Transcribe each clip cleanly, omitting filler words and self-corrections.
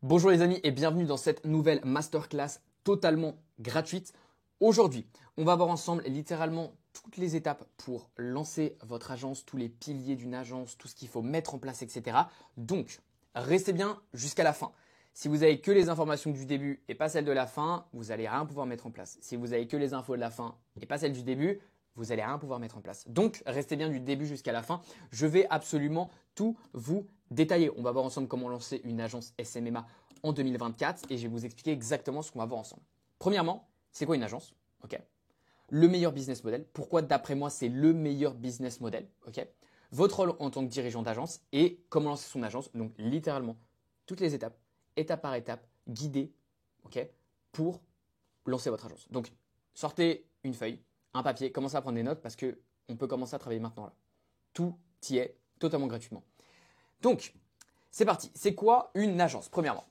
Bonjour les amis et bienvenue dans cette nouvelle masterclass totalement gratuite. Aujourd'hui, on va voir ensemble littéralement toutes les étapes pour lancer votre agence, tous les piliers d'une agence, tout ce qu'il faut mettre en place, etc. Donc, restez bien jusqu'à la fin. Si vous avez que les informations du début et pas celles de la fin, vous n'allez rien pouvoir mettre en place. Si vous avez que les infos de la fin et pas celles du début, vous n'allez rien pouvoir mettre en place. Donc, restez bien du début jusqu'à la fin. Je vais absolument tout vous détailler. On va voir ensemble comment lancer une agence SMMA en 2024 et je vais vous expliquer exactement ce qu'on va voir ensemble. Premièrement, c'est quoi une agence? Ok. Le meilleur business model. Pourquoi d'après moi c'est le meilleur business model? Ok. Votre rôle en tant que dirigeant d'agence et comment lancer son agence. Donc littéralement toutes les étapes, étape par étape, guidées, ok, pour lancer votre agence. Donc sortez une feuille, un papier, commencez à prendre des notes parce que on peut commencer à travailler maintenant là. Tout y est totalement gratuitement. Donc c'est parti. C'est quoi une agence? Premièrement,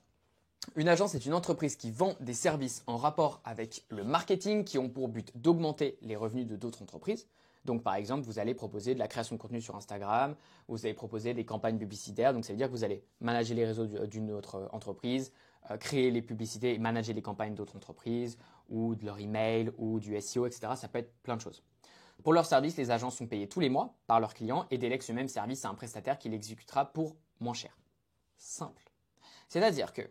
une agence est une entreprise qui vend des services en rapport avec le marketing qui ont pour but d'augmenter les revenus de d'autres entreprises. Donc par exemple, vous allez proposer de la création de contenu sur Instagram, vous allez proposer des campagnes publicitaires, donc ça veut dire que vous allez manager les réseaux d'une autre entreprise, créer les publicités et manager les campagnes d'autres entreprises, ou de leur email, ou du SEO, etc. Ça peut être plein de choses. Pour leurs services, les agences sont payées tous les mois par leurs clients et délèguent ce même service à un prestataire qui l'exécutera pour moins cher. Simple. C'est-à-dire que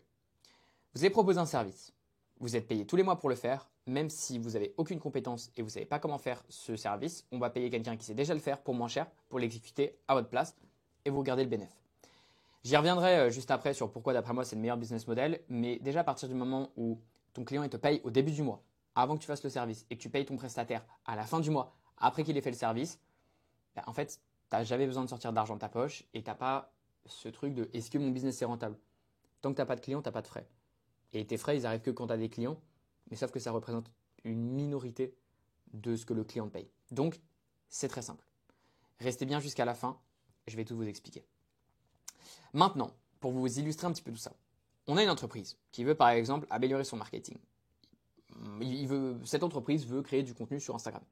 vous avez proposé un service, vous êtes payé tous les mois pour le faire, même si vous n'avez aucune compétence et vous ne savez pas comment faire ce service, on va payer quelqu'un qui sait déjà le faire pour moins cher, pour l'exécuter à votre place et vous gardez le bénéfice. J'y reviendrai juste après sur pourquoi d'après moi c'est le meilleur business model, mais déjà à partir du moment où ton client il te paye au début du mois, avant que tu fasses le service, et que tu payes ton prestataire à la fin du mois, après qu'il ait fait le service, en fait, tu n'as jamais besoin de sortir d'argent de ta poche et tu n'as pas ce truc de est-ce que mon business est rentable? Tant que tu n'as pas de client, tu n'as pas de frais. Et tes frais, ils arrivent que quand tu as des clients, mais sauf que ça représente une minorité de ce que le client te paye. Donc, c'est très simple. Restez bien jusqu'à la fin, je vais tout vous expliquer. Maintenant, pour vous illustrer un petit peu tout ça, on a une entreprise qui veut par exemple améliorer son marketing. Cette entreprise veut créer du contenu sur Instagram.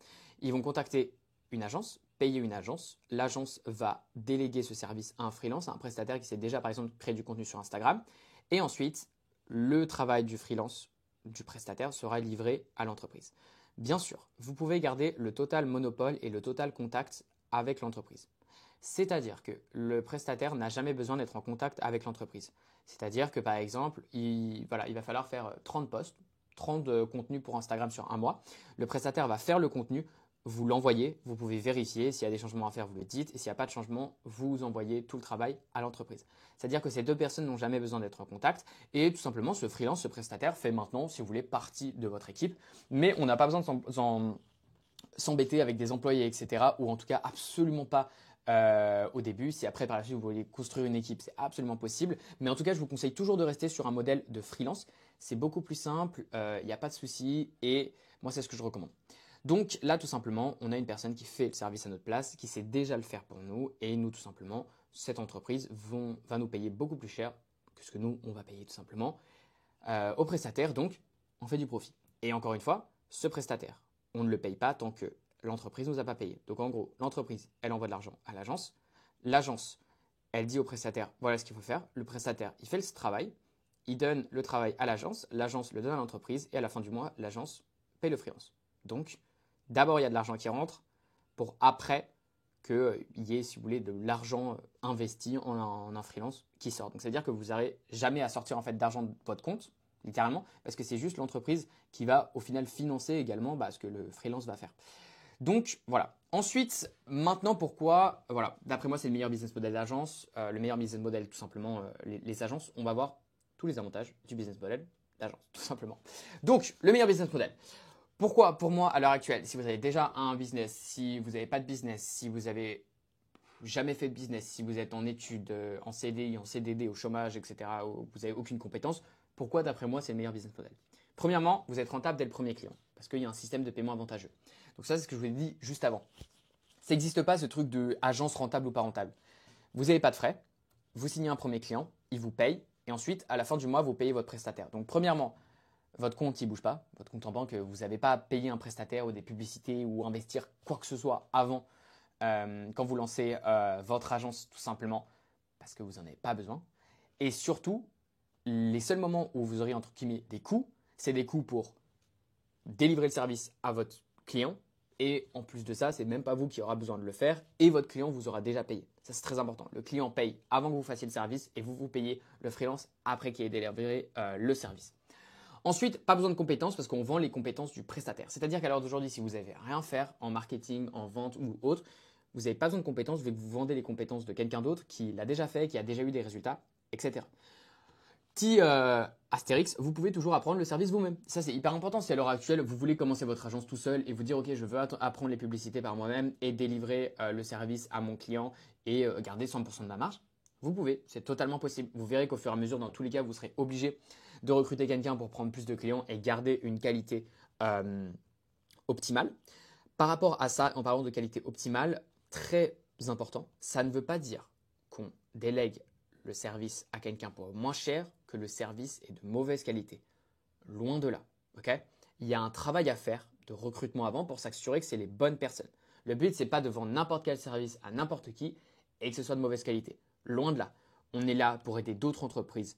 Ils vont contacter une agence, payer une agence. L'agence va déléguer ce service à un freelance, à un prestataire qui sait déjà par exemple créer du contenu sur Instagram. Et ensuite, le travail du freelance, du prestataire, sera livré à l'entreprise. Bien sûr, vous pouvez garder le total monopole et le total contact avec l'entreprise. C'est-à-dire que le prestataire n'a jamais besoin d'être en contact avec l'entreprise. C'est-à-dire que par exemple, il va falloir faire 30 posts, 30 contenus pour Instagram sur un mois. Le prestataire va faire le contenu, vous l'envoyez, vous pouvez vérifier, s'il y a des changements à faire, vous le dites, et s'il n'y a pas de changement, vous envoyez tout le travail à l'entreprise. C'est-à-dire que ces deux personnes n'ont jamais besoin d'être en contact, et tout simplement ce freelance, ce prestataire fait maintenant, si vous voulez, partie de votre équipe, mais on n'a pas besoin de s'embêter avec des employés, etc., ou en tout cas absolument pas au début. Si après par la suite vous voulez construire une équipe, c'est absolument possible, mais en tout cas je vous conseille toujours de rester sur un modèle de freelance. C'est beaucoup plus simple, il n'y a pas de souci, et moi c'est ce que je recommande. Donc là, tout simplement, on a une personne qui fait le service à notre place, qui sait déjà le faire pour nous, et nous, tout simplement, cette entreprise va nous payer beaucoup plus cher que ce que nous, on va payer tout simplement au prestataire. Donc, on fait du profit. Et encore une fois, ce prestataire, on ne le paye pas tant que l'entreprise ne nous a pas payé. Donc en gros, l'entreprise, elle envoie de l'argent à l'agence. L'agence, elle dit au prestataire, voilà ce qu'il faut faire. Le prestataire, il fait le travail, il donne le travail à l'agence le donne à l'entreprise, et à la fin du mois, l'agence paye le freelance. Donc, d'abord, il y a de l'argent qui rentre pour après qu'il y ait, si vous voulez, de l'argent investi en un freelance qui sort. Donc, c'est-à-dire que vous n'aurez jamais à sortir en fait d'argent de votre compte, littéralement, parce que c'est juste l'entreprise qui va au final financer également ce que le freelance va faire. Donc, voilà. Ensuite, maintenant, pourquoi voilà, d'après moi, c'est le meilleur business model d'agence. Le meilleur business model, tout simplement, les agences. On va voir tous les avantages du business model d'agence, tout simplement. Donc, le meilleur business model. Pourquoi, pour moi, à l'heure actuelle, si vous avez déjà un business, si vous n'avez pas de business, si vous avez jamais fait de business, si vous êtes en études, en CDI, en CDD, au chômage, etc., où vous n'avez aucune compétence, pourquoi, d'après moi, c'est le meilleur business model? Premièrement, vous êtes rentable dès le premier client, parce qu'il y a un système de paiement avantageux. Donc ça, c'est ce que je vous ai dit juste avant. Ça n'existe pas ce truc de agence rentable ou pas rentable. Vous n'avez pas de frais, vous signez un premier client, il vous paye, et ensuite, à la fin du mois, vous payez votre prestataire. Donc premièrement, votre compte il bouge pas, votre compte en banque, vous n'avez pas à payer un prestataire ou des publicités ou investir quoi que ce soit avant quand vous lancez votre agence tout simplement parce que vous n'en avez pas besoin. Et surtout, les seuls moments où vous aurez entre guillemets des coûts, c'est des coûts pour délivrer le service à votre client. Et en plus de ça, c'est même pas vous qui aura besoin de le faire et votre client vous aura déjà payé. Ça, c'est très important. Le client paye avant que vous fassiez le service et vous payez le freelance après qu'il ait délivré le service. Ensuite, pas besoin de compétences parce qu'on vend les compétences du prestataire. C'est-à-dire qu'à l'heure d'aujourd'hui, si vous n'avez rien à faire en marketing, en vente ou autre, vous n'avez pas besoin de compétences vu que vous vendez les compétences de quelqu'un d'autre qui l'a déjà fait, qui a déjà eu des résultats, etc. Petit astérix, vous pouvez toujours apprendre le service vous-même. Ça, c'est hyper important. Si à l'heure actuelle, vous voulez commencer votre agence tout seul et vous dire, OK, je veux apprendre les publicités par moi-même et délivrer le service à mon client et garder 100% de ma marge, vous pouvez. C'est totalement possible. Vous verrez qu'au fur et à mesure, dans tous les cas, vous serez obligé de recruter quelqu'un pour prendre plus de clients et garder une qualité optimale. Par rapport à ça, en parlant de qualité optimale, très important, ça ne veut pas dire qu'on délègue le service à quelqu'un pour moins cher que le service est de mauvaise qualité. Loin de là. Okay, il y a un travail à faire de recrutement avant pour s'assurer que c'est les bonnes personnes. Le but, ce n'est pas de vendre n'importe quel service à n'importe qui et que ce soit de mauvaise qualité. Loin de là. On est là pour aider d'autres entreprises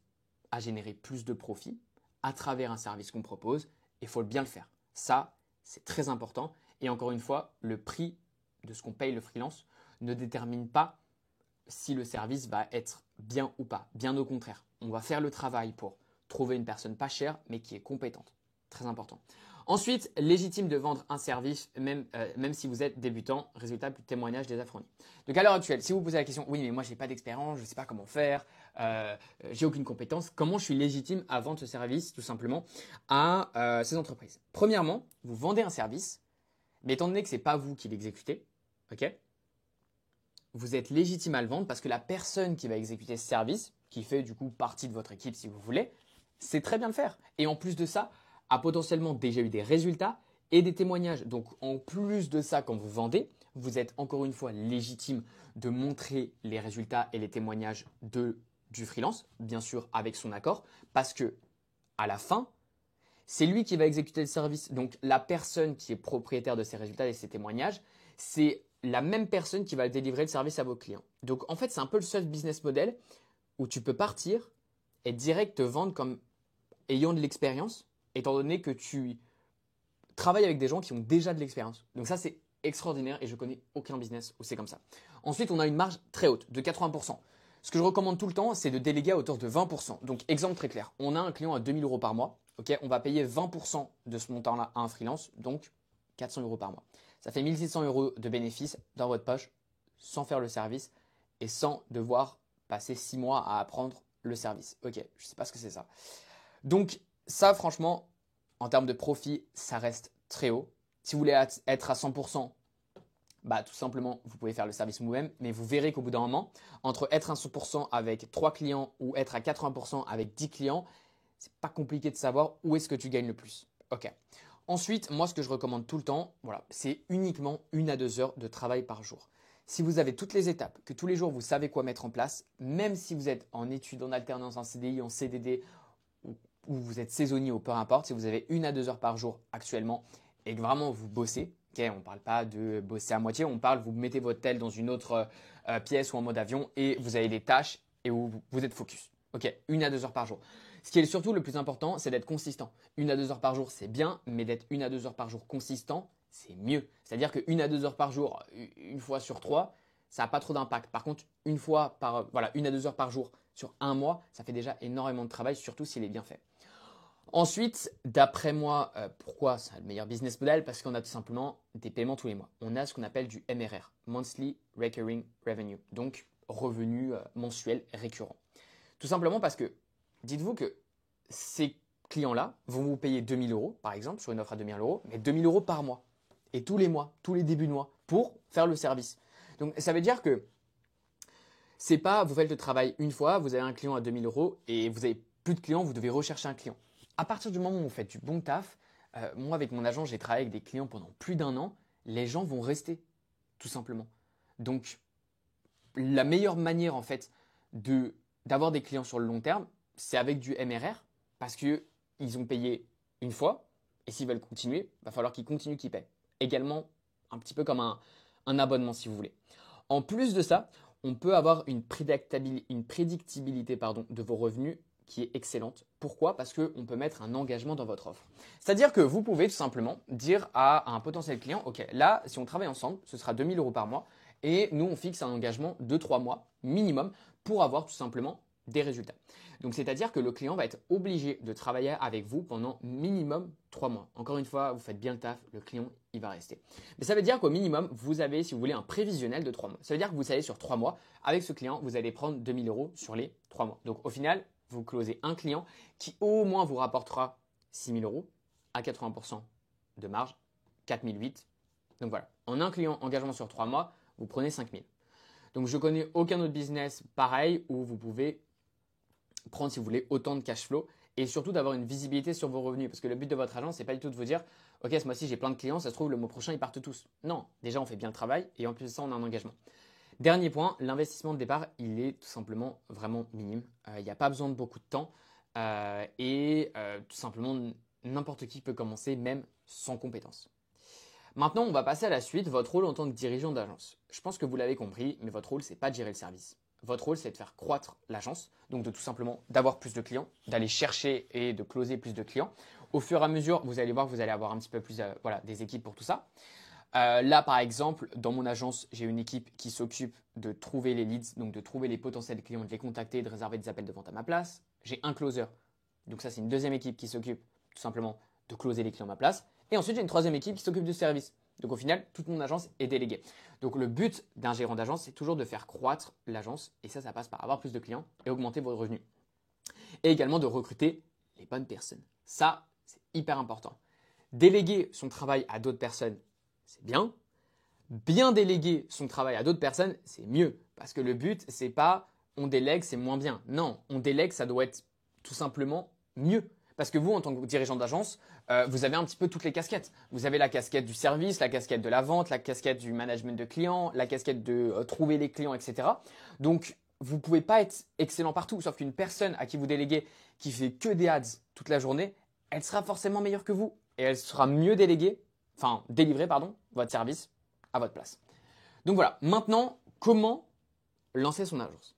à générer plus de profit à travers un service qu'on propose et il faut bien le faire. Ça, c'est très important. Et encore une fois, le prix de ce qu'on paye le freelance ne détermine pas si le service va être bien ou pas. Bien au contraire, on va faire le travail pour trouver une personne pas chère mais qui est compétente. Très important. Ensuite, légitime de vendre un service même si vous êtes débutant. Résultat du témoignage des affrontés. Donc à l'heure actuelle, si vous posez la question, oui mais moi je n'ai pas d'expérience, je ne sais pas comment faire, j'ai aucune compétence, comment je suis légitime à vendre ce service tout simplement à ces entreprises? Premièrement, vous vendez un service, mais étant donné que ce n'est pas vous qui l'exécutez, ok, vous êtes légitime à le vendre parce que la personne qui va exécuter ce service, qui fait du coup partie de votre équipe si vous voulez, sait très bien le faire. Et en plus de ça, a potentiellement déjà eu des résultats et des témoignages. Donc en plus de ça, quand vous vendez, vous êtes encore une fois légitime de montrer les résultats et les témoignages du freelance, bien sûr avec son accord, parce que à la fin, c'est lui qui va exécuter le service. Donc la personne qui est propriétaire de ces résultats et ces témoignages, c'est la même personne qui va délivrer le service à vos clients. Donc en fait, c'est un peu le seul business model où tu peux partir et direct te vendre comme ayant de l'expérience, étant donné que tu travailles avec des gens qui ont déjà de l'expérience. Donc ça, c'est extraordinaire et je connais aucun business où c'est comme ça. Ensuite, on a une marge très haute de 80%. Ce que je recommande tout le temps, c'est de déléguer à hauteur de 20%. Donc exemple très clair, on a un client à 2 000 € par mois. Okay, on va payer 20% de ce montant-là à un freelance, donc 400 € par mois. Ça fait 1 600 € de bénéfices dans votre poche sans faire le service et sans devoir passer 6 mois à apprendre le service. Ok, je ne sais pas ce que c'est ça. Donc ça, franchement, en termes de profit, ça reste très haut. Si vous voulez être à 100%, bah, tout simplement, vous pouvez faire le service vous-même, mais vous verrez qu'au bout d'un moment, entre être à 100% avec 3 clients ou être à 80% avec 10 clients, c'est pas compliqué de savoir où est-ce que tu gagnes le plus. Ok. Ensuite, moi, ce que je recommande tout le temps, voilà, c'est uniquement 1 à 2 heures de travail par jour. Si vous avez toutes les étapes, que tous les jours vous savez quoi mettre en place, même si vous êtes en études, en alternance, en CDI, en CDD, ou vous êtes saisonnier ou peu importe, si vous avez 1 à 2 heures par jour actuellement et que vraiment vous bossez, okay, on ne parle pas de bosser à moitié, on parle vous mettez votre tel dans une autre pièce ou en mode avion et vous avez des tâches et où vous êtes focus. Ok, 1 à 2 heures par jour. Ce qui est surtout le plus important, c'est d'être consistant. 1 à 2 heures par jour, c'est bien, mais d'être 1 à 2 heures par jour consistant, c'est mieux. C'est-à-dire que 1 à 2 heures par jour, une fois sur 3, ça n'a pas trop d'impact. Par contre, 1 à 2 heures par jour sur un mois, ça fait déjà énormément de travail, surtout s'il est bien fait. Ensuite, d'après moi, pourquoi c'est le meilleur business model? Parce qu'on a tout simplement des paiements tous les mois. On a ce qu'on appelle du MRR, Monthly Recurring Revenue, donc revenu mensuel récurrent. Tout simplement parce que dites-vous que ces clients-là vont vous payer 2 000 € par exemple sur une offre à 2 000 €, mais 2 000 € par mois et tous les mois, tous les débuts de mois pour faire le service. Donc ça veut dire que c'est pas vous faites le travail une fois, vous avez un client à 2 000 € et vous avez plus de clients, vous devez rechercher un client. À partir du moment où vous faites du bon taf, moi avec mon agent, j'ai travaillé avec des clients pendant plus d'1 an, les gens vont rester tout simplement. Donc la meilleure manière en fait d'avoir des clients sur le long terme, c'est avec du MRR parce qu'ils ont payé une fois et s'ils veulent continuer, il va falloir qu'ils continuent qu'ils paient. Également, un petit peu comme un abonnement si vous voulez. En plus de ça, on peut avoir une prédictibilité de vos revenus qui est excellente. Pourquoi? Parce qu'on peut mettre un engagement dans votre offre. C'est-à-dire que vous pouvez tout simplement dire à un potentiel client, OK, là, si on travaille ensemble, ce sera 2 000 € par mois et nous, on fixe un engagement de 3 mois minimum pour avoir tout simplement des résultats. Donc, c'est-à-dire que le client va être obligé de travailler avec vous pendant minimum 3 mois. Encore une fois, vous faites bien le taf, le client, il va rester. Mais ça veut dire qu'au minimum, vous avez, si vous voulez, un prévisionnel de 3 mois. Ça veut dire que vous savez sur 3 mois, avec ce client, vous allez prendre 2 000 € sur les 3 mois. Donc, au final, vous closez un client qui au moins vous rapportera 6 000 € à 80% de marge, 4 008. Donc voilà, en un client engagement sur 3 mois, vous prenez 5 000. Donc je connais aucun autre business pareil où vous pouvez prendre, si vous voulez, autant de cash flow et surtout d'avoir une visibilité sur vos revenus. Parce que le but de votre agence, c'est pas du tout de vous dire « Ok, ce mois-ci, j'ai plein de clients, ça se trouve, le mois prochain, ils partent tous. » Non, déjà, on fait bien le travail et en plus de ça, on a un engagement. Dernier point, l'investissement de départ, il est tout simplement vraiment minime. Il n'y a pas besoin de beaucoup de temps et tout simplement, n'importe qui peut commencer, même sans compétences. Maintenant, on va passer à la suite, votre rôle en tant que dirigeant d'agence. Je pense que vous l'avez compris, mais votre rôle, c'est pas de gérer le service. Votre rôle, c'est de faire croître l'agence, donc de tout simplement d'avoir plus de clients, d'aller chercher et de closer plus de clients. Au fur et à mesure, vous allez voir que vous allez avoir un petit peu plus des équipes pour tout ça. Là, par exemple, dans mon agence, j'ai une équipe qui s'occupe de trouver les leads, donc de trouver les potentiels clients, de les contacter, de réserver des appels de vente à ma place. J'ai un closer, donc ça, c'est une deuxième équipe qui s'occupe tout simplement de closer les clients à ma place. Et ensuite, j'ai une troisième équipe qui s'occupe du service. Donc au final, toute mon agence est déléguée. Donc le but d'un gérant d'agence, c'est toujours de faire croître l'agence. Et ça passe par avoir plus de clients et augmenter vos revenus. Et également de recruter les bonnes personnes. Ça, c'est hyper important. Déléguer son travail à d'autres personnes, c'est bien. Bien déléguer son travail à d'autres personnes, c'est mieux. Parce que le but, c'est pas on délègue, c'est moins bien. Non, on délègue, ça doit être tout simplement mieux. Parce que vous, en tant que dirigeant d'agence, vous avez un petit peu toutes les casquettes. Vous avez la casquette du service, la casquette de la vente, la casquette du management de clients, la casquette de trouver les clients, etc. Donc, vous ne pouvez pas être excellent partout. Sauf qu'une personne à qui vous déléguez qui fait que des ads toute la journée, elle sera forcément meilleure que vous. Et elle sera mieux délivrer votre service à votre place. Donc voilà, maintenant, comment lancer son agence?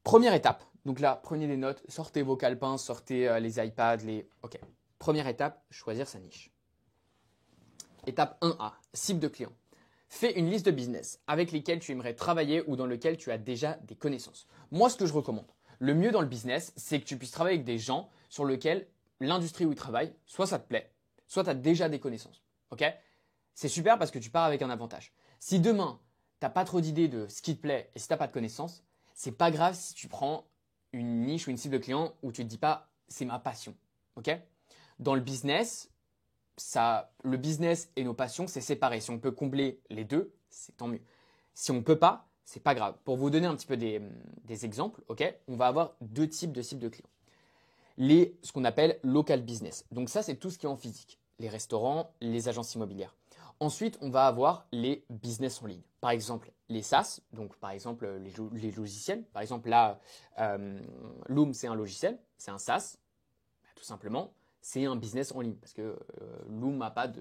Première étape. Donc là, prenez des notes, sortez vos calepins, sortez les iPads, OK. Première étape, choisir sa niche. Étape 1A, cible de clients. Fais une liste de business avec lesquels tu aimerais travailler ou dans lesquels tu as déjà des connaissances. Moi, ce que je recommande, le mieux dans le business, c'est que tu puisses travailler avec des gens sur lesquels l'industrie où ils travaillent, soit ça te plaît, soit tu as déjà des connaissances. OK? C'est super parce que tu pars avec un avantage. Si demain, tu n'as pas trop d'idées de ce qui te plaît et si tu n'as pas de connaissances, c'est pas grave si tu prends une niche ou une cible de client où tu ne te dis pas c'est ma passion. OK? Dans le business, le business et nos passions, c'est séparé. Si on peut combler les deux, c'est tant mieux. Si on ne peut pas, c'est pas grave. Pour vous donner un petit peu des exemples, OK, on va avoir deux types de cibles de clients. Ce qu'on appelle local business. Donc ça, c'est tout ce qui est en physique. Les restaurants, les agences immobilières. Ensuite, on va avoir les business en ligne. Par exemple, les SaaS, donc par exemple les logiciels. Par exemple, là, Loom, c'est un logiciel, c'est un SaaS. Tout simplement, c'est un business en ligne parce que Loom n'a pas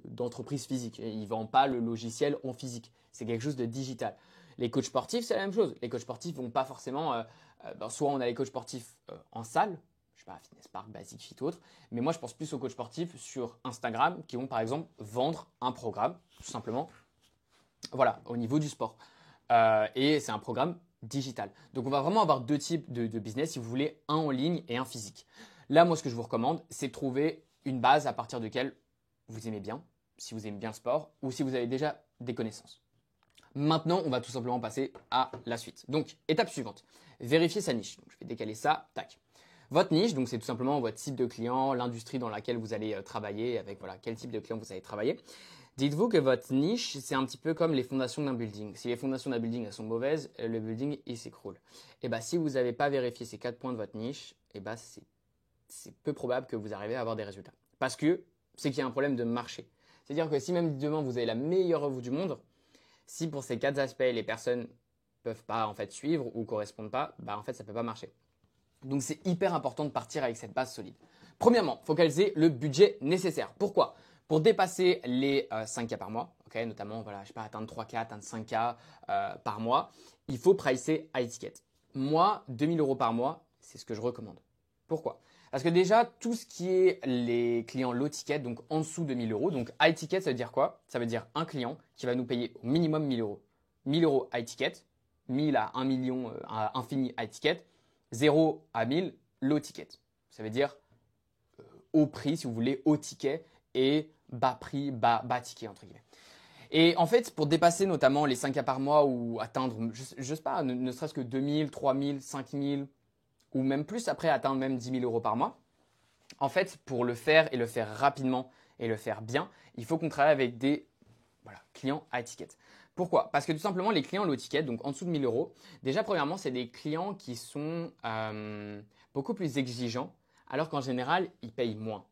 d'entreprise physique. Il ne vend pas le logiciel en physique. C'est quelque chose de digital. Les coachs sportifs, c'est la même chose. Les coachs sportifs ne vont pas forcément… soit on a les coachs sportifs en salle, je sais pas, Fitness Park, Basic Fit ou autre. Mais moi, je pense plus aux coachs sportifs sur Instagram qui vont par exemple vendre un programme, tout simplement, voilà, au niveau du sport. Et c'est un programme digital. Donc, on va vraiment avoir deux types de business, si vous voulez, un en ligne et un physique. Là, moi, ce que je vous recommande, c'est de trouver une base à partir de laquelle vous aimez bien, si vous aimez bien le sport ou si vous avez déjà des connaissances. Maintenant, on va tout simplement passer à la suite. Donc, étape suivante, vérifier sa niche. Donc, je vais décaler ça, tac. Votre niche, donc c'est tout simplement votre type de client, l'industrie dans laquelle vous allez travailler, avec voilà, quel type de client vous allez travailler. Dites-vous que votre niche, c'est un petit peu comme les fondations d'un building. Si les fondations d'un building elles sont mauvaises, le building il s'écroule. Et bah si vous n'avez pas vérifié ces 4 points de votre niche, et bah c'est peu probable que vous arrivez à avoir des résultats. Parce que c'est qu'il y a un problème de marché. C'est-à-dire que si même demain vous avez la meilleure offre du monde, si pour ces 4 aspects les personnes peuvent pas en fait suivre ou correspondent pas, bah en fait ça peut pas marcher. Donc c'est hyper important de partir avec cette base solide. Premièrement, focaliser le budget nécessaire. Pourquoi? Pour dépasser les 5K par mois, okay, notamment voilà, je sais pas, atteindre 3K, atteindre 5K par mois, il faut pricer high ticket. Moi, 2 000 € par mois, c'est ce que je recommande. Pourquoi? Parce que déjà, tout ce qui est les clients low ticket, donc en dessous de 1000 euros, donc high ticket, ça veut dire quoi? Ça veut dire un client qui va nous payer au minimum 1000 euros. 1000 euros high ticket, 1000 à 1 million à infini high ticket, 0 à 1000 low ticket. Ça veut dire haut prix, si vous voulez, haut ticket et bas prix, bas ticket, entre guillemets. Et en fait, pour dépasser notamment les 5K par mois ou atteindre, je sais pas, ne serait-ce que 2000, 3000, 5000 ou même plus, après atteindre même 10 000 euros par mois, en fait, pour le faire et le faire rapidement et le faire bien, il faut qu'on travaille avec des clients high ticket. Pourquoi? Parce que tout simplement, les clients low ticket, donc en dessous de 1000 euros, déjà, premièrement, c'est des clients qui sont beaucoup plus exigeants, alors qu'en général, ils payent moins.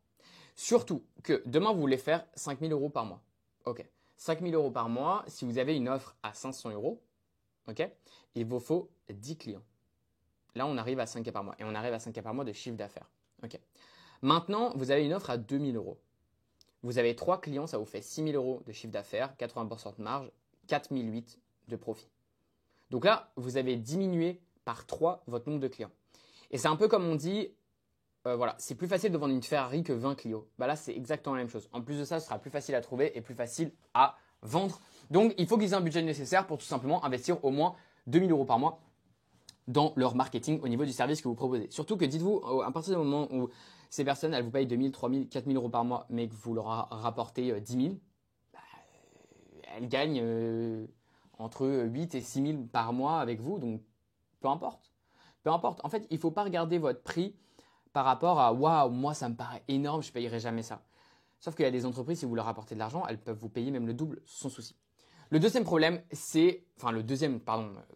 Surtout que demain, vous voulez faire 5000 euros par mois. Ok. 5000 euros par mois, si vous avez une offre à 500 euros, ok, il vous faut 10 clients. Là, on arrive à 5K par mois et on arrive à 5K par mois de chiffre d'affaires. Ok. Maintenant, vous avez une offre à 2000 euros. Vous avez 3 clients, ça vous fait 6000 euros de chiffre d'affaires, 80% de marge, 4008 de profit. Donc là, vous avez diminué par 3 votre nombre de clients. Et c'est un peu comme on dit, voilà, c'est plus facile de vendre une Ferrari que 20 Clio. Bah là, c'est exactement la même chose. En plus de ça, ce sera plus facile à trouver et plus facile à vendre. Donc, il faut qu'ils aient un budget nécessaire pour tout simplement investir au moins 2000 euros par mois dans leur marketing au niveau du service que vous proposez. Surtout que dites-vous, à partir du moment où ces personnes, elles vous payent 2000, 3000, 4000 euros par mois, mais que vous leur rapportez 10 000, bah, elles gagnent entre 8 et 6 000 par mois avec vous. Donc, peu importe. Peu importe. En fait, il ne faut pas regarder votre prix par rapport à waouh, moi ça me paraît énorme, je ne payerai jamais ça. Sauf qu'il y a des entreprises, si vous leur apportez de l'argent, elles peuvent vous payer même le double sans souci. Le deuxième problème,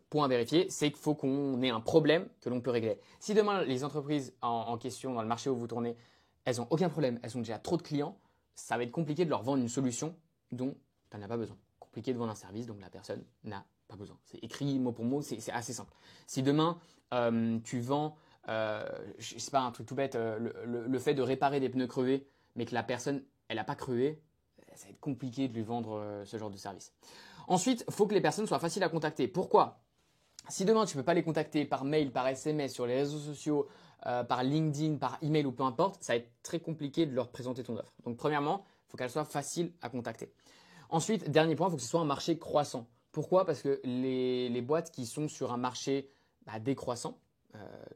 point à vérifier, c'est qu'il faut qu'on ait un problème que l'on peut régler. Si demain les entreprises en question dans le marché où vous tournez, elles n'ont aucun problème, elles ont déjà trop de clients, ça va être compliqué de leur vendre une solution dont elle n'a pas besoin. Compliqué de vendre un service dont la personne n'a pas besoin. C'est écrit mot pour mot, c'est assez simple. Si demain tu vends je sais pas, un truc tout bête, le fait de réparer des pneus crevés, mais que la personne, elle n'a pas crevé, ça va être compliqué de lui vendre ce genre de service. Ensuite, il faut que les personnes soient faciles à contacter. Pourquoi? Si demain, tu ne peux pas les contacter par mail, par SMS, sur les réseaux sociaux, par LinkedIn, par email ou peu importe, ça va être très compliqué de leur présenter ton offre. Donc, premièrement, il faut qu'elle soit facile à contacter. Ensuite, dernier point, il faut que ce soit un marché croissant. Pourquoi? Parce que les boîtes qui sont sur un marché décroissant,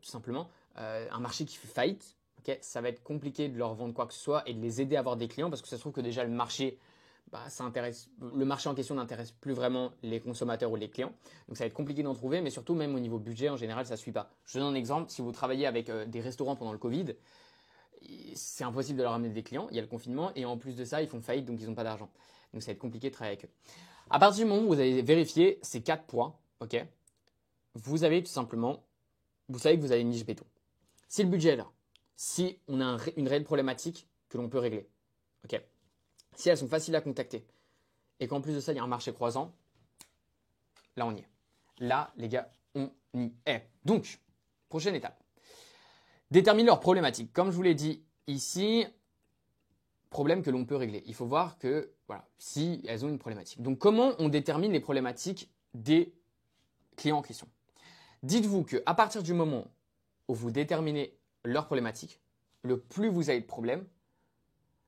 tout simplement, un marché qui fait faillite, okay, ça va être compliqué de leur vendre quoi que ce soit et de les aider à avoir des clients parce que ça se trouve que déjà le marché en question n'intéresse plus vraiment les consommateurs ou les clients. Donc ça va être compliqué d'en trouver, mais surtout même au niveau budget, en général, ça ne suit pas. Je donne un exemple, si vous travaillez avec des restaurants pendant le Covid, c'est impossible de leur amener des clients, il y a le confinement et en plus de ça, ils font faillite donc ils n'ont pas d'argent. Donc ça va être compliqué de travailler avec eux. À partir du moment où vous avez vérifié ces 4 points, ok, vous avez tout simplement, vous savez que vous avez une niche béton. Si le budget est là, si on a une réelle problématique que l'on peut régler, ok, si elles sont faciles à contacter et qu'en plus de ça, il y a un marché croissant, là, on y est. Là, les gars, on y est. Donc, prochaine étape. Déterminer leurs problématiques. Comme je vous l'ai dit ici, problème que l'on peut régler. Il faut voir que, voilà, si elles ont une problématique. Donc, comment on détermine les problématiques des clients en question? Dites-vous qu'à partir du moment où vous déterminez leurs problématiques, le plus vous avez de problèmes,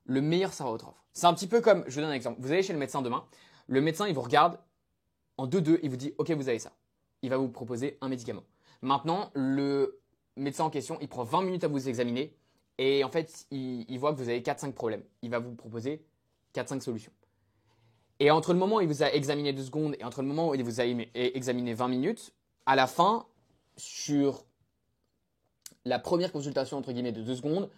le meilleur sera votre offre. C'est un petit peu comme, je vous donne un exemple. Vous allez chez le médecin demain, le médecin, il vous regarde en 2-2, il vous dit, ok, vous avez ça. Il va vous proposer un médicament. Maintenant, le médecin en question, il prend 20 minutes à vous examiner et en fait, il voit que vous avez 4-5 problèmes. Il va vous proposer 4-5 solutions. Et entre le moment où il vous a examiné 2 secondes et entre le moment où il vous a examiné 20 minutes, à la fin, sur la première consultation entre guillemets de 2 secondes,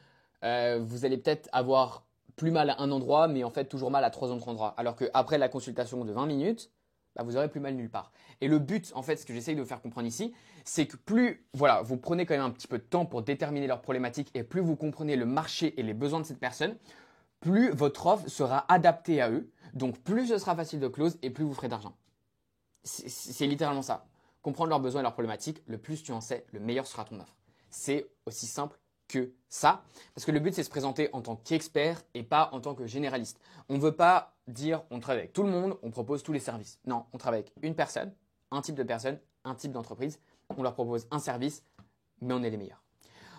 vous allez peut-être avoir plus mal à un endroit, mais en fait toujours mal à 3 autres endroits. Alors qu'après la consultation de 20 minutes, vous aurez plus mal nulle part. Et le but, en fait, ce que j'essaye de vous faire comprendre ici, c'est que plus vous prenez quand même un petit peu de temps pour déterminer leurs problématiques et plus vous comprenez le marché et les besoins de cette personne, plus votre offre sera adaptée à eux. Donc plus ce sera facile de close et plus vous ferez d'argent. C'est littéralement ça. Comprendre leurs besoins et leurs problématiques, le plus tu en sais, le meilleur sera ton offre. C'est aussi simple que ça. Parce que le but, c'est de se présenter en tant qu'expert et pas en tant que généraliste. On ne veut pas dire on travaille avec tout le monde, on propose tous les services. Non, on travaille avec une personne, un type de personne, un type d'entreprise. On leur propose un service, mais on est les meilleurs.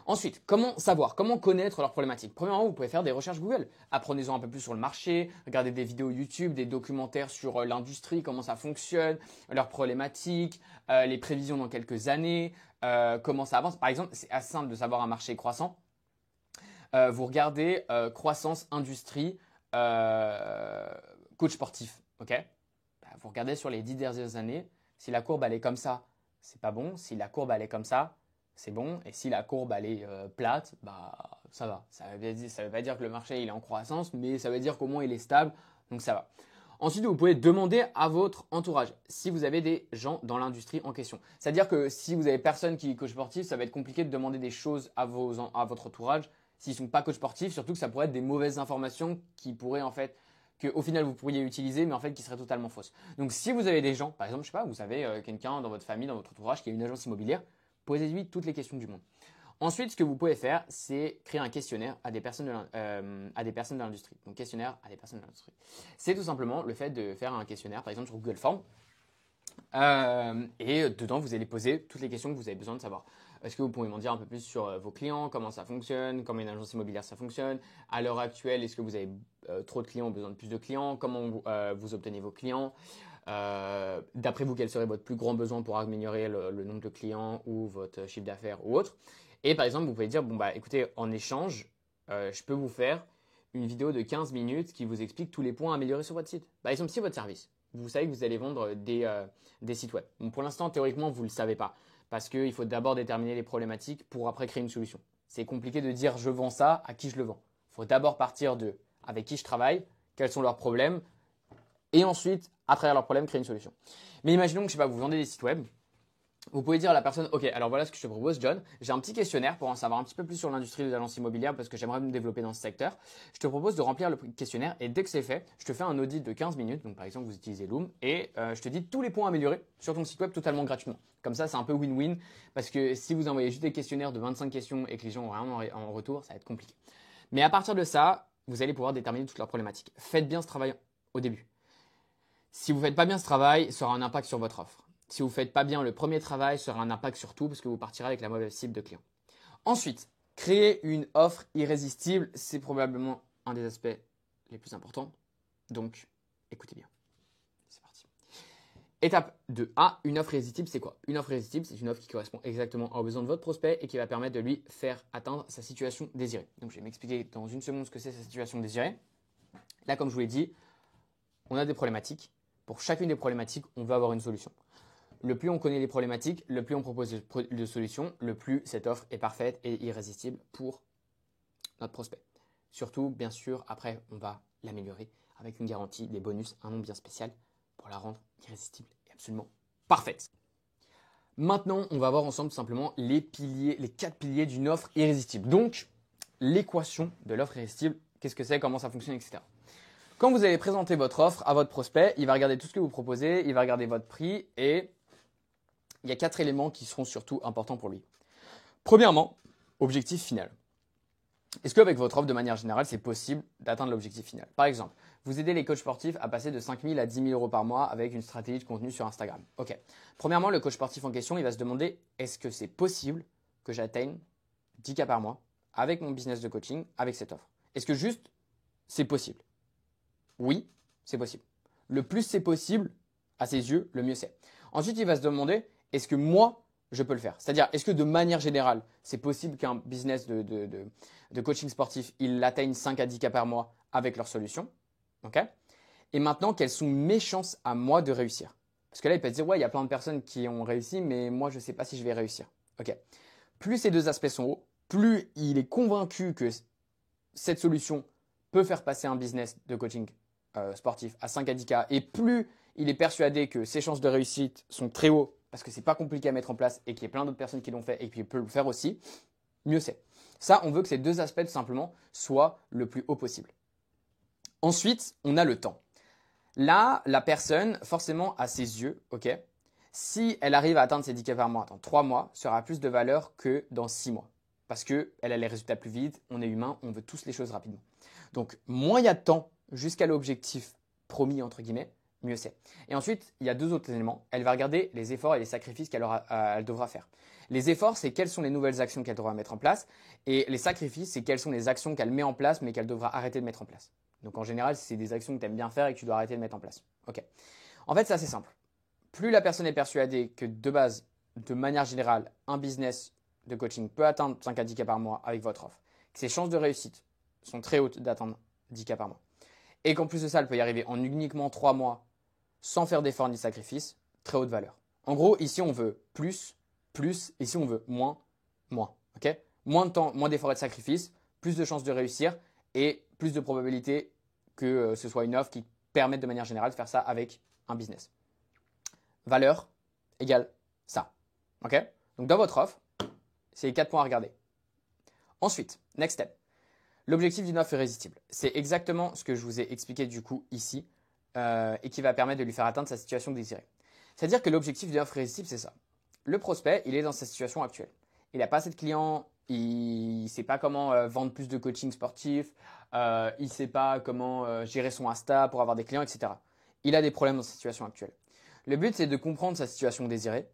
Ensuite, comment savoir, comment connaître leurs problématiques? Premièrement, vous pouvez faire des recherches Google. Apprenez-en un peu plus sur le marché, regardez des vidéos YouTube, des documentaires sur l'industrie, comment ça fonctionne, leurs problématiques, les prévisions dans quelques années, comment ça avance. Par exemple, c'est assez simple de savoir un marché croissant. Vous regardez croissance, industrie, coach sportif. Ok? Vous regardez sur les 10 dernières années, si la courbe elle est comme ça, c'est pas bon. Si la courbe elle est comme ça, c'est bon. Et si la courbe elle est plate, ça va. Ça veut pas dire que le marché il est en croissance, mais ça veut dire qu'au moins il est stable, donc ça va. Ensuite, vous pouvez demander à votre entourage si vous avez des gens dans l'industrie en question. C'est-à-dire que si vous avez personne qui est coach sportif, ça va être compliqué de demander des choses à votre entourage s'ils ne sont pas coach sportifs, surtout que ça pourrait être des mauvaises informations qui pourraient en fait qu'au final vous pourriez utiliser, mais en fait qui seraient totalement fausses. Donc si vous avez des gens, par exemple, je sais pas, vous avez quelqu'un dans votre famille, dans votre entourage qui a une agence immobilière, posez-lui toutes les questions du monde. Ensuite, ce que vous pouvez faire, c'est créer un questionnaire à des personnes de l'industrie. Donc questionnaire à des personnes de l'industrie. C'est tout simplement le fait de faire un questionnaire, par exemple sur Google Forms, et dedans vous allez poser toutes les questions que vous avez besoin de savoir. Est-ce que vous pouvez m'en dire un peu plus sur vos clients, comment ça fonctionne, comment une agence immobilière ça fonctionne? À l'heure actuelle, est-ce que vous avez trop de clients ou besoin de plus de clients? Comment vous obtenez vos clients? D'après vous, quel serait votre plus grand besoin pour améliorer le nombre de clients ou votre chiffre d'affaires ou autre? Et par exemple, vous pouvez dire, écoutez, en échange, je peux vous faire une vidéo de 15 minutes qui vous explique tous les points à améliorer sur votre site. Par exemple, si votre service, vous savez que vous allez vendre des sites web. Bon, pour l'instant, théoriquement, vous ne le savez pas. Parce qu'il faut d'abord déterminer les problématiques pour après créer une solution. C'est compliqué de dire je vends ça, à qui je le vends. Il faut d'abord partir de avec qui je travaille, quels sont leurs problèmes, et ensuite, à travers leurs problèmes, créer une solution. Mais imaginons que, je sais pas, vous vendez des sites web. Vous pouvez dire à la personne, ok, alors voilà ce que je te propose, John. J'ai un petit questionnaire pour en savoir un petit peu plus sur l'industrie des agences immobilières parce que j'aimerais me développer dans ce secteur. Je te propose de remplir le questionnaire et dès que c'est fait, je te fais un audit de 15 minutes. Donc par exemple, vous utilisez Loom et je te dis tous les points à améliorer sur ton site web totalement gratuitement. Comme ça, c'est un peu win-win parce que si vous envoyez juste des questionnaires de 25 questions et que les gens ont rien en retour, ça va être compliqué. Mais à partir de ça, vous allez pouvoir déterminer toutes leurs problématiques. Faites bien ce travail au début. Si vous ne faites pas bien ce travail, ça aura un impact sur votre offre. Si vous ne faites pas bien le premier travail, ça aura un impact sur tout parce que vous partirez avec la mauvaise cible de clients. Ensuite, créer une offre irrésistible, c'est probablement un des aspects les plus importants. Donc, écoutez bien. C'est parti. Étape 2A, une offre irrésistible, c'est quoi? Une offre irrésistible, c'est une offre qui correspond exactement aux besoins de votre prospect et qui va permettre de lui faire atteindre sa situation désirée. Donc, je vais m'expliquer dans une seconde ce que c'est sa situation désirée. Là, comme je vous l'ai dit, on a des problématiques. Pour chacune des problématiques, on veut avoir une solution. Le plus on connaît les problématiques, le plus on propose de solutions, le plus cette offre est parfaite et irrésistible pour notre prospect. Surtout, bien sûr, après, on va l'améliorer avec une garantie, des bonus, un nom bien spécial pour la rendre irrésistible et absolument parfaite. Maintenant, on va voir ensemble tout simplement les 4 piliers d'une offre irrésistible. Donc, l'équation de l'offre irrésistible, qu'est-ce que c'est, comment ça fonctionne, etc. Quand vous allez présenter votre offre à votre prospect, il va regarder tout ce que vous proposez, il va regarder votre prix et il y a 4 éléments qui seront surtout importants pour lui. Premièrement, objectif final. Est-ce qu'avec votre offre, de manière générale, c'est possible d'atteindre l'objectif final? Par exemple, vous aidez les coachs sportifs à passer de 5 000 à 10 000 euros par mois avec une stratégie de contenu sur Instagram. Ok. Premièrement, le coach sportif en question, il va se demander, est-ce que c'est possible que j'atteigne 10 cas par mois avec mon business de coaching, avec cette offre? Est-ce que juste, c'est possible? Oui, c'est possible. Le plus c'est possible, à ses yeux, le mieux c'est. Ensuite, il va se demander, est-ce que moi, je peux le faire? C'est-à-dire, est-ce que de manière générale, c'est possible qu'un business de coaching sportif, il atteigne 5 à 10 cas par mois avec leur solution? Okay. Et maintenant, quelles sont mes chances à moi de réussir? Parce que là, il peut se dire, ouais, il y a plein de personnes qui ont réussi, mais moi, je ne sais pas si je vais réussir. Okay. Plus ces deux aspects sont hauts, plus il est convaincu que cette solution peut faire passer un business de coaching sportif à 5 à 10 cas, et plus il est persuadé que ses chances de réussite sont très hauts parce que c'est pas compliqué à mettre en place et qu'il y a plein d'autres personnes qui l'ont fait et qui peuvent le faire aussi, mieux c'est. Ça, on veut que ces deux aspects tout simplement soient le plus haut possible. Ensuite, on a le temps. Là, la personne, forcément, à ses yeux, ok, si elle arrive à atteindre ses 10 cas par mois dans 3 mois, ça aura plus de valeur que dans 6 mois. Parce qu'elle a les résultats plus vite, on est humain, on veut tous les choses rapidement. Donc, moins il y a de temps jusqu'à l'objectif promis, entre guillemets, mieux c'est. Et ensuite, il y a deux autres éléments. Elle va regarder les efforts et les sacrifices elle devra faire. Les efforts, c'est quelles sont les nouvelles actions qu'elle devra mettre en place. Et les sacrifices, c'est quelles sont les actions qu'elle met en place mais qu'elle devra arrêter de mettre en place. Donc en général, c'est des actions que tu aimes bien faire et que tu dois arrêter de mettre en place. Ok. En fait, c'est assez simple. Plus la personne est persuadée que de base, de manière générale, un business de coaching peut atteindre 5 à 10 cas par mois avec votre offre, que ses chances de réussite sont très hautes d'atteindre 10 cas par mois, et qu'en plus de ça, elle peut y arriver en uniquement 3 mois sans faire d'efforts ni de sacrifices, très haute valeur. En gros, ici, on veut plus, ici, on veut moins, moins. Okay, moins de temps, moins d'efforts et de sacrifices, plus de chances de réussir et plus de probabilité que ce soit une offre qui permette de manière générale de faire ça avec un business. Valeur égale ça. Okay, donc dans votre offre, c'est les 4 points à regarder. Ensuite, next step. L'objectif d'une offre irrésistible. C'est exactement ce que je vous ai expliqué du coup ici et qui va permettre de lui faire atteindre sa situation désirée. C'est-à-dire que l'objectif d'une offre irrésistible, c'est ça. Le prospect, il est dans sa situation actuelle. Il n'a pas assez de clients, il ne sait pas comment vendre plus de coaching sportif, il ne sait pas comment gérer son Insta pour avoir des clients, etc. Il a des problèmes dans sa situation actuelle. Le but, c'est de comprendre sa situation désirée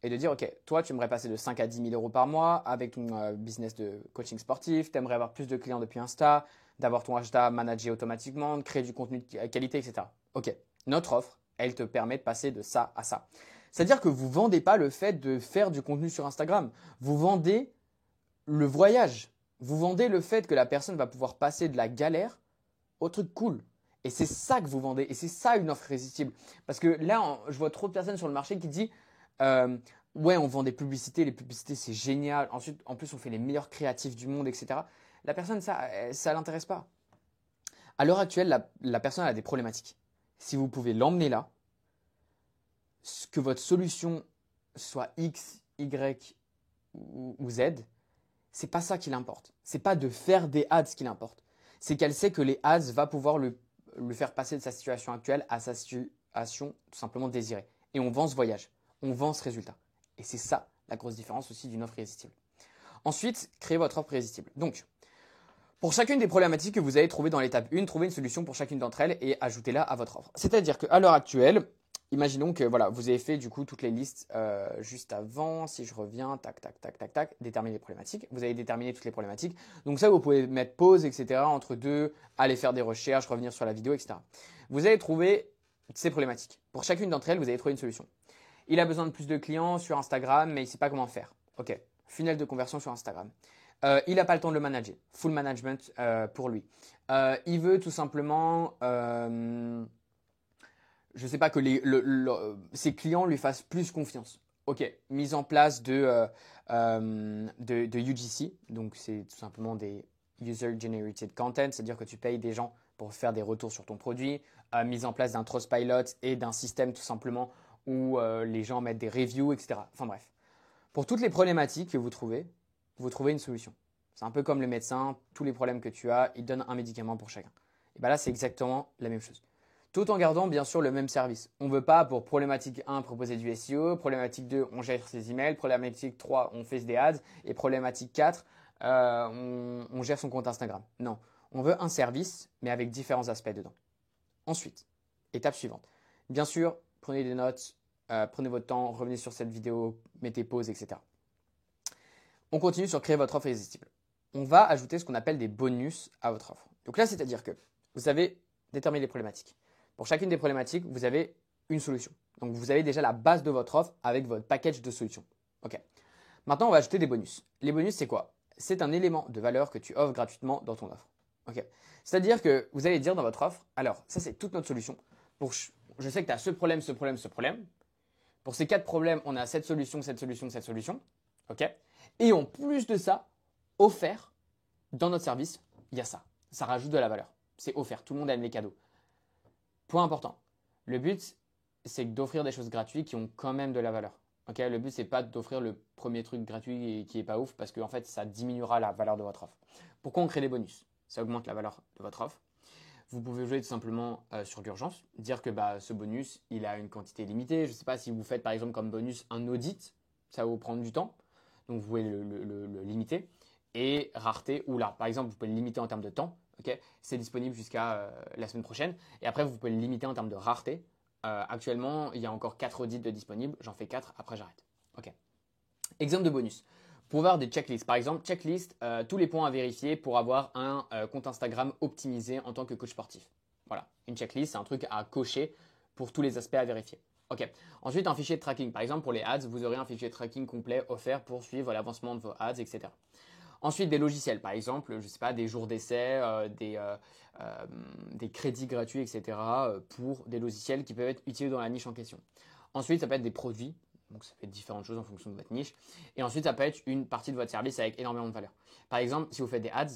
et de dire, OK, toi, tu aimerais passer de 5 à 10 000 euros par mois avec ton business de coaching sportif, tu aimerais avoir plus de clients depuis Insta, d'avoir ton Insta managé automatiquement, de créer du contenu de qualité, etc. OK, notre offre, elle te permet de passer de ça à ça. C'est-à-dire que vous ne vendez pas le fait de faire du contenu sur Instagram, vous vendez le voyage. Vous vendez le fait que la personne va pouvoir passer de la galère au truc cool. Et c'est ça que vous vendez. Et c'est ça une offre irrésistible. Parce que là, je vois trop de personnes sur le marché qui disent ouais, on vend des publicités, les publicités c'est génial. Ensuite, en plus, on fait les meilleurs créatifs du monde, etc. La personne, ça ne l'intéresse pas. À l'heure actuelle, la personne a des problématiques. Si vous pouvez l'emmener là, que votre solution soit X, Y ou Z, c'est pas ça qui l'importe. C'est pas de faire des ads qui l'importe. C'est qu'elle sait que les ads va pouvoir le faire passer de sa situation actuelle à sa situation tout simplement désirée. Et on vend ce voyage, on vend ce résultat. Et c'est ça la grosse différence aussi d'une offre irrésistible. Ensuite, créez votre offre irrésistible. Donc, pour chacune des problématiques que vous allez trouver dans l'étape 1, trouvez une solution pour chacune d'entre elles et ajoutez-la à votre offre. C'est-à-dire qu'à l'heure actuelle, imaginons que voilà, vous avez fait du coup toutes les listes juste avant. Si je reviens, tac, tac, tac, tac, tac, déterminer les problématiques. Vous avez déterminé toutes les problématiques. Donc ça, vous pouvez mettre pause, etc. entre deux, aller faire des recherches, revenir sur la vidéo, etc. Vous allez trouver ces problématiques. Pour chacune d'entre elles, vous allez trouver une solution. Il a besoin de plus de clients sur Instagram, mais il ne sait pas comment faire. Ok, funnel de conversion sur Instagram. Il n'a pas le temps de le manager. Full management pour lui. Il veut tout simplement je ne sais pas que ses clients lui fassent plus confiance. Ok, mise en place de UGC, donc c'est tout simplement des User Generated Content, c'est-à-dire que tu payes des gens pour faire des retours sur ton produit, mise en place d'un Trustpilot et d'un système tout simplement où les gens mettent des reviews, etc. Enfin bref, pour toutes les problématiques que vous trouvez une solution. C'est un peu comme le médecin, tous les problèmes que tu as, il donne un médicament pour chacun. Et bien là, c'est exactement la même chose. Tout en gardant bien sûr le même service. On ne veut pas pour problématique 1 proposer du SEO, problématique 2 on gère ses emails, problématique 3 on fait des ads et problématique 4 on gère son compte Instagram. Non, on veut un service mais avec différents aspects dedans. Ensuite, étape suivante. Bien sûr, prenez des notes, prenez votre temps, revenez sur cette vidéo, mettez pause, etc. On continue sur créer votre offre irrésistible. On va ajouter ce qu'on appelle des bonus à votre offre. Donc là, c'est-à-dire que vous avez déterminé les problématiques. Pour chacune des problématiques, vous avez une solution. Donc vous avez déjà la base de votre offre avec votre package de solutions. Ok. Maintenant, on va ajouter des bonus. Les bonus, c'est quoi? C'est un élément de valeur que tu offres gratuitement dans ton offre. Ok. C'est-à-dire que vous allez dire dans votre offre, alors ça c'est toute notre solution. Je sais que tu as ce problème, ce problème, ce problème. Pour ces 4 problèmes, on a cette solution, cette solution, cette solution. Ok. Et en plus de ça, offert dans notre service, il y a ça. Ça rajoute de la valeur. C'est offert. Tout le monde aime les cadeaux. Point important. Le but, c'est d'offrir des choses gratuites qui ont quand même de la valeur. Okay, le but, c'est pas d'offrir le premier truc gratuit et qui est pas ouf parce qu'en fait, ça diminuera la valeur de votre offre. Pourquoi on crée des bonus? Ça augmente la valeur de votre offre. Vous pouvez jouer tout simplement sur l'urgence, dire que ce bonus, il a une quantité limitée. Je ne sais pas si vous faites par exemple comme bonus un audit, ça va vous prendre du temps. Donc vous pouvez le limiter. Et rareté, ou là, par exemple, vous pouvez le limiter en termes de temps. Okay, c'est disponible jusqu'à la semaine prochaine. Et après, vous pouvez le limiter en termes de rareté. Actuellement, il y a encore 4 audits de disponibles. J'en fais 4, après j'arrête. Ok. Exemple de bonus. Pour avoir des checklists. Par exemple, checklist, tous les points à vérifier pour avoir un compte Instagram optimisé en tant que coach sportif. Voilà. Une checklist, c'est un truc à cocher pour tous les aspects à vérifier. Ok. Ensuite, un fichier de tracking. Par exemple, pour les ads, vous aurez un fichier de tracking complet offert pour suivre l'avancement de vos ads, etc. Ensuite, des logiciels. Par exemple, je sais pas, des jours d'essai, des crédits gratuits, etc. Pour des logiciels qui peuvent être utilisés dans la niche en question. Ensuite, ça peut être des produits. Donc, ça peut être différentes choses en fonction de votre niche. Et ensuite, ça peut être une partie de votre service avec énormément de valeur. Par exemple, si vous faites des ads,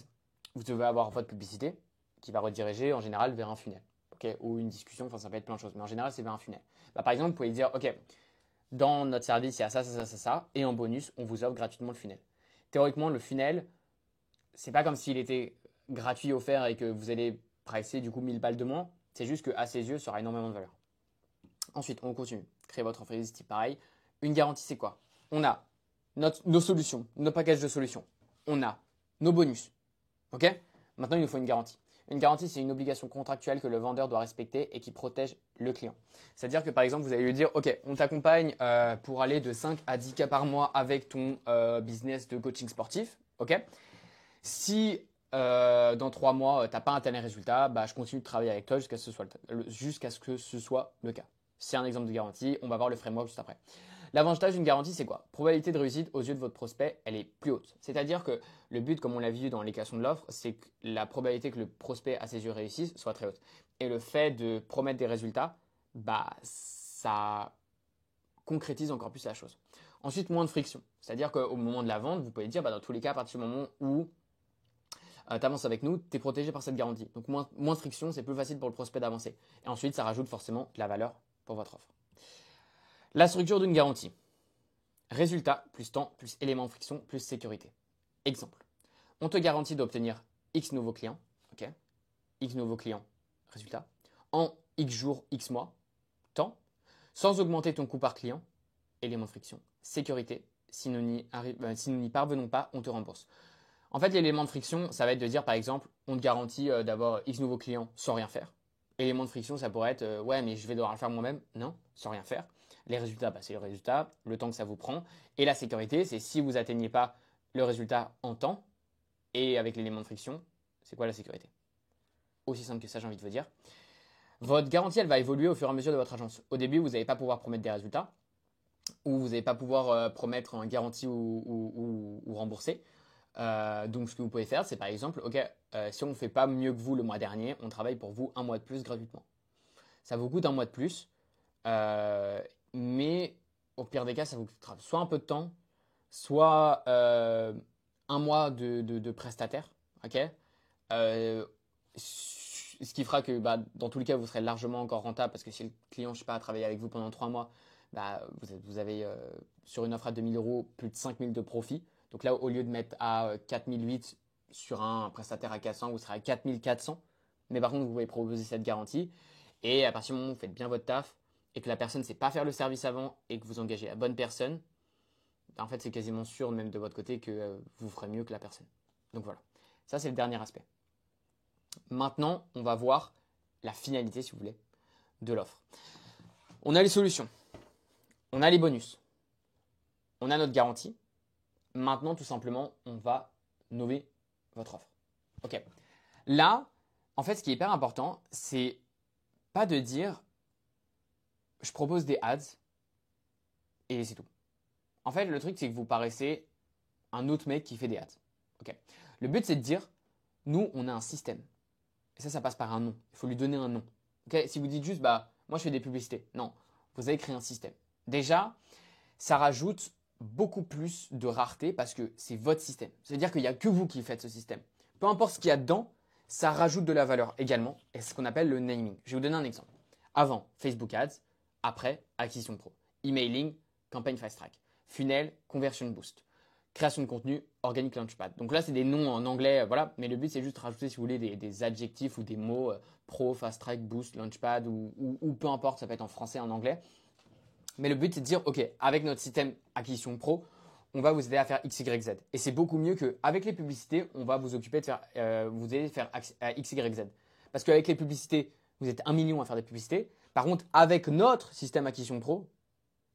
vous devez avoir votre publicité qui va rediriger en général vers un funnel. Okay, ou une discussion, enfin ça peut être plein de choses. Mais en général, c'est vers un funnel. Bah, par exemple, vous pouvez dire, OK, dans notre service, il y a ça, ça, ça, ça, ça. Et en bonus, on vous offre gratuitement le funnel. Théoriquement, le funnel, c'est pas comme s'il était gratuit offert et que vous allez pricer du coup 1000 balles de moins. C'est juste qu'à ses yeux, ça aura énormément de valeur. Ensuite, on continue. Créer votre entreprise, type pareil. Une garantie, c'est quoi? On a nos solutions, nos packages de solutions. On a nos bonus. OK? Maintenant, il nous faut une garantie. Une garantie, c'est une obligation contractuelle que le vendeur doit respecter et qui protège le client. C'est-à-dire que par exemple, vous allez lui dire, OK, on t'accompagne pour aller de 5 à 10 cas par mois avec ton business de coaching sportif. OK? Si dans 3 mois, tu n'as pas un tel résultat, bah, je continue de travailler avec toi jusqu'à ce que ce soit le cas. C'est un exemple de garantie. On va voir le framework juste après. L'avantage d'une garantie, c'est quoi? Probabilité de réussite aux yeux de votre prospect, elle est plus haute. C'est-à-dire que le but, comme on l'a vu dans l'équation de l'offre, c'est que la probabilité que le prospect à ses yeux réussisse soit très haute. Et le fait de promettre des résultats, bah, ça concrétise encore plus la chose. Ensuite, moins de friction. C'est-à-dire qu'au moment de la vente, vous pouvez dire, bah, dans tous les cas, à partir du moment où tu avances avec nous, tu es protégé par cette garantie. Donc moins de friction, c'est plus facile pour le prospect d'avancer. Et ensuite, ça rajoute forcément de la valeur pour votre offre. La structure d'une garantie. Résultat plus temps plus élément de friction plus sécurité. Exemple. On te garantit d'obtenir X nouveaux clients. Ok. X nouveaux clients. Résultat. En X jours, X mois. Temps. Sans augmenter ton coût par client. Élément de friction. Sécurité. Si nous n'y parvenons pas, on te rembourse. En fait, l'élément de friction, ça va être de dire, par exemple, on te garantit d'avoir X nouveaux clients sans rien faire. Élément de friction, ça pourrait être, ouais, mais je vais devoir le faire moi-même. Non, sans rien faire. Les résultats, bah, c'est le résultat, le temps que ça vous prend. Et la sécurité, c'est si vous atteignez pas le résultat en temps et avec l'élément de friction, c'est quoi la sécurité? Aussi simple que ça, j'ai envie de vous dire. Votre garantie, elle va évoluer au fur et à mesure de votre agence. Au début, vous n'allez pas pouvoir promettre des résultats ou vous n'allez pas pouvoir promettre une garantie ou rembourser. Donc, ce que vous pouvez faire, c'est par exemple, OK, si on ne fait pas mieux que vous le mois dernier, on travaille pour vous un mois de plus gratuitement. Ça vous coûte un mois de plus, mais au pire des cas, ça vous coûtera soit un peu de temps, soit un mois de prestataire. OK? Ce qui fera que bah, dans tous les cas, vous serez largement encore rentable parce que si le client, je sais pas, a travaillé avec vous pendant 3 mois, bah, vous avez sur une offre à 2000 euros plus de 5000 de profit. Donc là, au lieu de mettre à 4008 sur un prestataire à 400, vous serez à 4400. Mais par contre, vous pouvez proposer cette garantie. Et à partir du moment où vous faites bien votre taf et que la personne ne sait pas faire le service avant et que vous engagez la bonne personne, en fait, c'est quasiment sûr, même de votre côté, que vous ferez mieux que la personne. Donc voilà. Ça, c'est le dernier aspect. Maintenant, on va voir la finalité, si vous voulez, de l'offre. On a les solutions. On a les bonus. On a notre garantie. Maintenant, tout simplement, on va nommer votre offre. OK. Là, en fait, ce qui est hyper important, c'est pas de dire je propose des ads et c'est tout. En fait, le truc, c'est que vous paraissez un autre mec qui fait des ads. OK. Le but, c'est de dire nous, on a un système. Et ça passe par un nom. Il faut lui donner un nom. Okay, si vous dites juste, bah, moi je fais des publicités. Non, vous avez créé un système. Déjà, ça rajoute beaucoup plus de rareté parce que c'est votre système. C'est-à-dire qu'il n'y a que vous qui faites ce système. Peu importe ce qu'il y a dedans, ça rajoute de la valeur également. Et c'est ce qu'on appelle le naming. Je vais vous donner un exemple. Avant, Facebook Ads. Après, Acquisition Pro. Emailing, Campaign Fast Track. Funnel, Conversion Boost. Création de contenu, Organic Launchpad. Donc là, c'est des noms en anglais, voilà. Mais le but, c'est juste de rajouter, si vous voulez, des adjectifs ou des mots pro, fast track, boost, launchpad ou peu importe, ça peut être en français, en anglais. Mais le but, c'est de dire, OK, avec notre système acquisition pro, on va vous aider à faire X, Y, Z. Et c'est beaucoup mieux qu'avec les publicités, on va vous occuper de faire, vous aider à faire X, Y, Z. Parce qu'avec les publicités, vous êtes 1 million à faire des publicités. Par contre, avec notre système Acquisition Pro,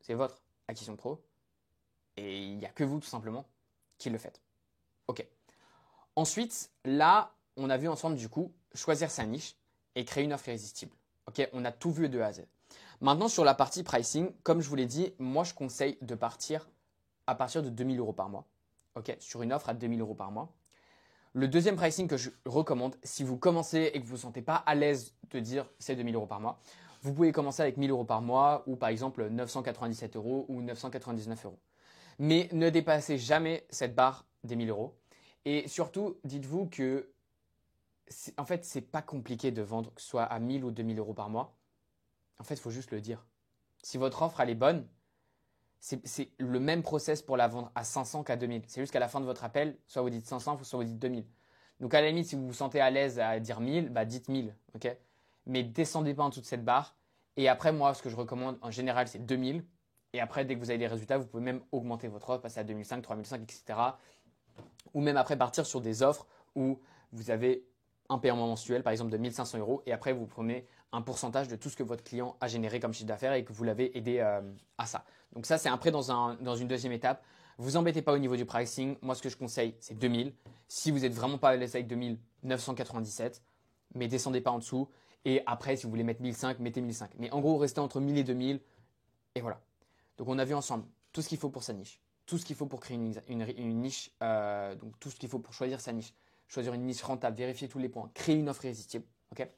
c'est votre Acquisition Pro, et il n'y a que vous tout simplement qui le faites. Ok. Ensuite, là, on a vu ensemble du coup choisir sa niche et créer une offre irrésistible. Ok, on a tout vu de A à Z. Maintenant, sur la partie pricing, comme je vous l'ai dit, moi je conseille de partir à partir de 2000 euros par mois. Ok, sur une offre à 2000 euros par mois. Le deuxième pricing que je recommande, si vous commencez et que vous ne vous sentez pas à l'aise de dire c'est 2000 euros par mois, vous pouvez commencer avec 1000 euros par mois ou par exemple 997 euros ou 999 euros. Mais ne dépassez jamais cette barre des 1000 euros. Et surtout, dites-vous que en fait, c'est pas compliqué de vendre, que ce soit à 1000 ou 2000 euros par mois. En fait, il faut juste le dire. Si votre offre elle est bonne, c'est le même process pour la vendre à 500 qu'à 2000. C'est juste qu'à la fin de votre appel, soit vous dites 500, soit vous dites 2000. Donc à la limite, si vous vous sentez à l'aise à dire 1000, bah dites 1000, ok? Mais descendez pas en dessous de cette barre. Et après, moi, ce que je recommande en général, c'est 2000. Et après, dès que vous avez des résultats, vous pouvez même augmenter votre offre, passer à 2005, 3005, etc. Ou même après partir sur des offres où vous avez un paiement mensuel, par exemple de 1500 euros, et après vous prenez un pourcentage de tout ce que votre client a généré comme chiffre d'affaires et que vous l'avez aidé à ça. Donc ça, c'est après dans une deuxième étape. Vous embêtez pas au niveau du pricing. Moi, ce que je conseille, c'est 2000. Si vous n'êtes vraiment pas à l'aise avec 2000, 997, mais descendez pas en dessous. Et après, si vous voulez mettre 1005, mettez 1005. Mais en gros, restez entre 1000 et 2000. Et voilà. Donc on a vu ensemble tout ce qu'il faut pour sa niche, tout ce qu'il faut pour créer une niche, donc tout ce qu'il faut pour choisir sa niche, choisir une niche rentable, vérifier tous les points, créer une offre irrésistible. Ok.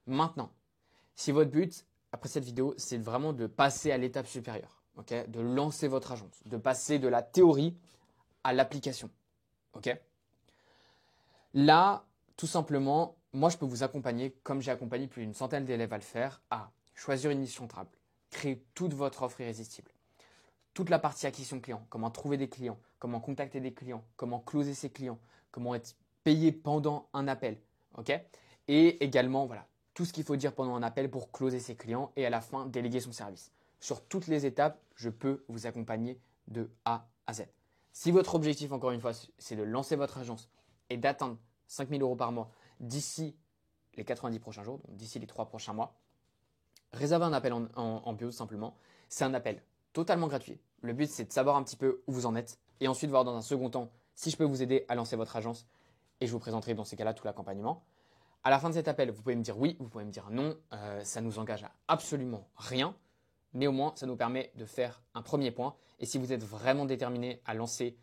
Maintenant, si votre but après cette vidéo, c'est vraiment de passer à l'étape supérieure, ok, de lancer votre agence, de passer de la théorie à l'application, ok. Là, tout simplement, moi je peux vous accompagner, comme j'ai accompagné plus d'une centaine d'élèves à le faire, à choisir une niche rentable, créer toute votre offre irrésistible. Toute la partie acquisition client, comment trouver des clients, comment contacter des clients, comment closer ses clients, comment être payé pendant un appel, ok. Et également, voilà, tout ce qu'il faut dire pendant un appel pour closer ses clients et à la fin, déléguer son service. Sur toutes les étapes, je peux vous accompagner de A à Z. Si votre objectif, encore une fois, c'est de lancer votre agence et d'atteindre 5000 euros par mois d'ici les 90 prochains jours, donc d'ici les 3 prochains mois, réservez un appel en bio simplement. C'est un appel totalement gratuit. Le but, c'est de savoir un petit peu où vous en êtes et ensuite voir dans un second temps si je peux vous aider à lancer votre agence et je vous présenterai dans ces cas-là tout l'accompagnement. À la fin de cet appel, vous pouvez me dire oui, vous pouvez me dire non. Ça nous engage à absolument rien, mais au moins, ça nous permet de faire un premier point. Et si vous êtes vraiment déterminé à lancer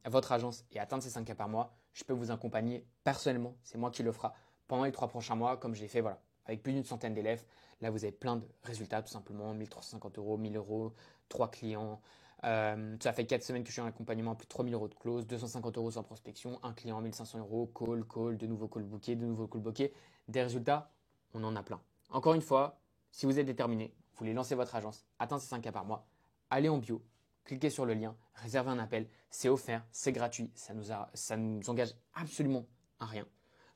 votre agence et atteindre ces 5K par mois, je peux vous accompagner personnellement. C'est moi qui le fera pendant les 3 prochains mois, comme je l'ai fait voilà, avec plus d'une centaine d'élèves. Là, vous avez plein de résultats, tout simplement. 1350 euros, 1000 euros, 3 clients. Ça fait 4 semaines que je suis en accompagnement à plus de 3000 euros de close, 250 euros sans prospection, un client 1500 euros, call, de nouveaux call bookés, de nouveaux call bookés. Des résultats, on en a plein. Encore une fois, si vous êtes déterminé, vous voulez lancer votre agence, atteindre ces 5K par mois, allez en bio, cliquez sur le lien, réservez un appel, c'est offert, c'est gratuit, ça nous engage absolument à rien.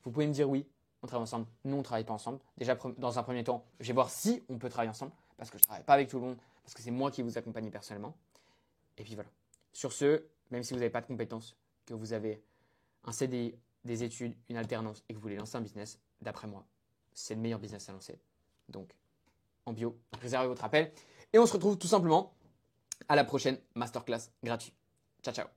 Vous pouvez me dire oui, on travaille ensemble, non on ne travaille pas ensemble. Déjà, dans un premier temps, je vais voir si on peut travailler ensemble, parce que je ne travaille pas avec tout le monde, parce que c'est moi qui vous accompagne personnellement. Et puis voilà. Sur ce, même si vous n'avez pas de compétences, que vous avez un CDI, des études, une alternance et que vous voulez lancer un business, d'après moi, c'est le meilleur business à lancer. Donc, en bio, réservez votre appel. Et on se retrouve tout simplement à la prochaine masterclass gratuite. Ciao, ciao.